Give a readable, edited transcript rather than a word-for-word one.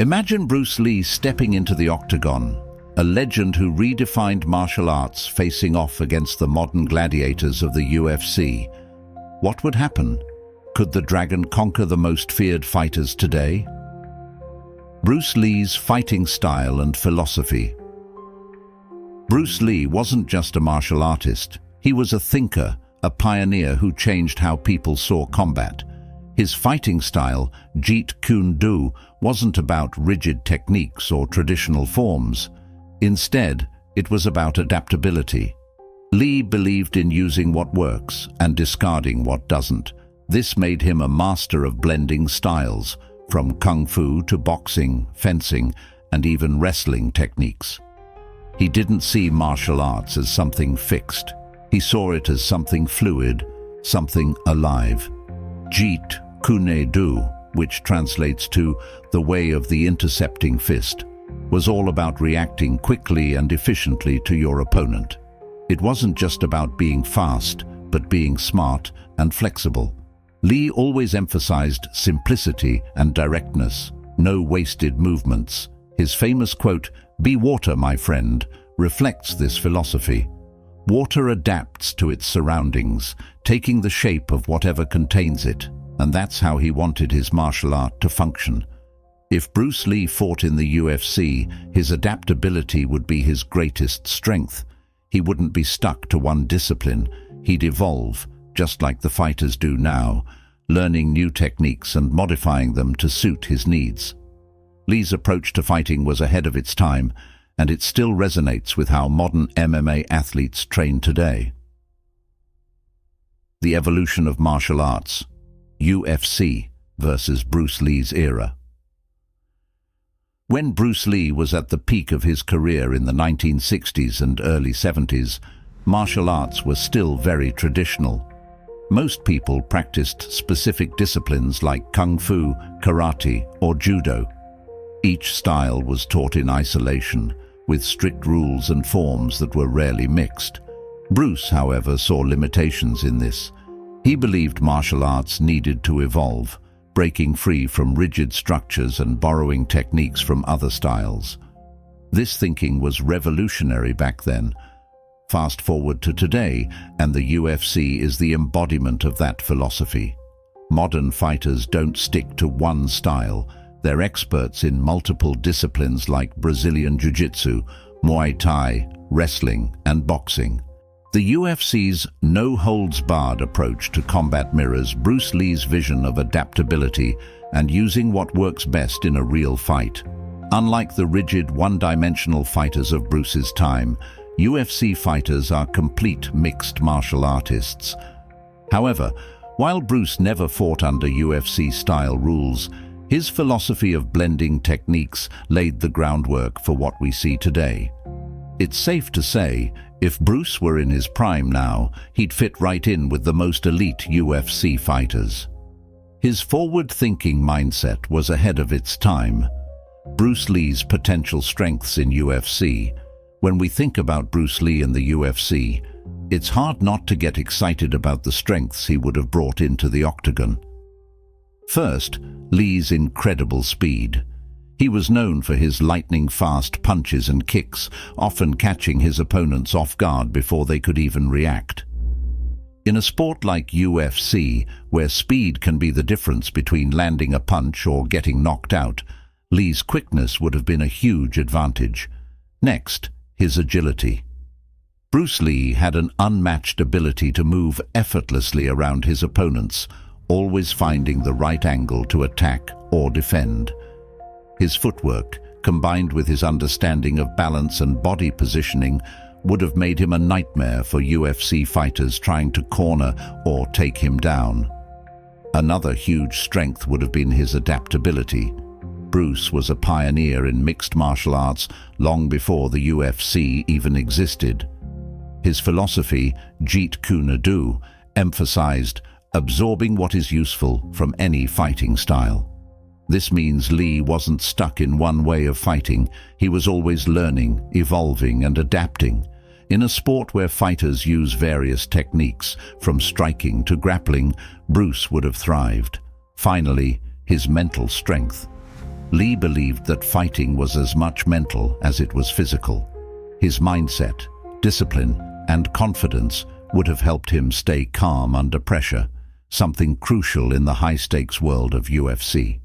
Imagine Bruce Lee stepping into the Octagon, a legend who redefined martial arts, facing off against the modern gladiators of the UFC. What would happen? Could the dragon conquer the most feared fighters today? Bruce Lee's fighting style and philosophy. Bruce Lee wasn't just a martial artist. He was a thinker, a pioneer who changed how people saw combat. His fighting style, Jeet Kune Do, wasn't about rigid techniques or traditional forms. Instead, it was about adaptability. Lee believed in using what works and discarding what doesn't. This made him a master of blending styles, from kung fu to boxing, fencing, and even wrestling techniques. He didn't see martial arts as something fixed. He saw it as something fluid, something alive. Jeet Kune Do, which translates to the way of the intercepting fist, was all about reacting quickly and efficiently to your opponent. It wasn't just about being fast, but being smart and flexible. Lee always emphasized simplicity and directness, no wasted movements. His famous quote, "Be water, my friend," reflects this philosophy. Water adapts to its surroundings, taking the shape of whatever contains it, and that's how he wanted his martial art to function. If Bruce Lee fought in the UFC, his adaptability would be his greatest strength. He wouldn't be stuck to one discipline. He'd evolve, just like the fighters do now, learning new techniques and modifying them to suit his needs. Lee's approach to fighting was ahead of its time, and it still resonates with how modern MMA athletes train today. The evolution of martial arts. UFC versus Bruce Lee's era. When Bruce Lee was at the peak of his career in the 1960s and early 70s, martial arts were still very traditional. Most people practiced specific disciplines like kung fu, karate, or judo. Each style was taught in isolation, with strict rules and forms that were rarely mixed. Bruce, however, saw limitations in this. He believed martial arts needed to evolve, breaking free from rigid structures and borrowing techniques from other styles. This thinking was revolutionary back then. Fast forward to today, and the UFC is the embodiment of that philosophy. Modern fighters don't stick to one style. They're experts in multiple disciplines like Brazilian Jiu-Jitsu, Muay Thai, wrestling, and boxing. The UFC's no-holds-barred approach to combat mirrors Bruce Lee's vision of adaptability and using what works best in a real fight. Unlike the rigid, one-dimensional fighters of Bruce's time, UFC fighters are complete mixed martial artists. However, while Bruce never fought under UFC-style rules, his philosophy of blending techniques laid the groundwork for what we see today. It's safe to say, if Bruce were in his prime now, he'd fit right in with the most elite UFC fighters. His forward-thinking mindset was ahead of its time. Bruce Lee's potential strengths in UFC. When we think about Bruce Lee in the UFC, it's hard not to get excited about the strengths he would have brought into the Octagon. First, Lee's incredible speed. He was known for his lightning-fast punches and kicks, often catching his opponents off guard before they could even react. In a sport like UFC, where speed can be the difference between landing a punch or getting knocked out, Lee's quickness would have been a huge advantage. Next, his agility. Bruce Lee had an unmatched ability to move effortlessly around his opponents, always finding the right angle to attack or defend. His footwork, combined with his understanding of balance and body positioning, would have made him a nightmare for UFC fighters trying to corner or take him down. Another huge strength would have been his adaptability. Bruce was a pioneer in mixed martial arts long before the UFC even existed. His philosophy, Jeet Kune Do, emphasized absorbing what is useful from any fighting style. This means Lee wasn't stuck in one way of fighting. He was always learning, evolving, and adapting. In a sport where fighters use various techniques, from striking to grappling, Bruce would have thrived. Finally, his mental strength. Lee believed that fighting was as much mental as it was physical. His mindset, discipline, and confidence would have helped him stay calm under pressure, something crucial in the high-stakes world of UFC.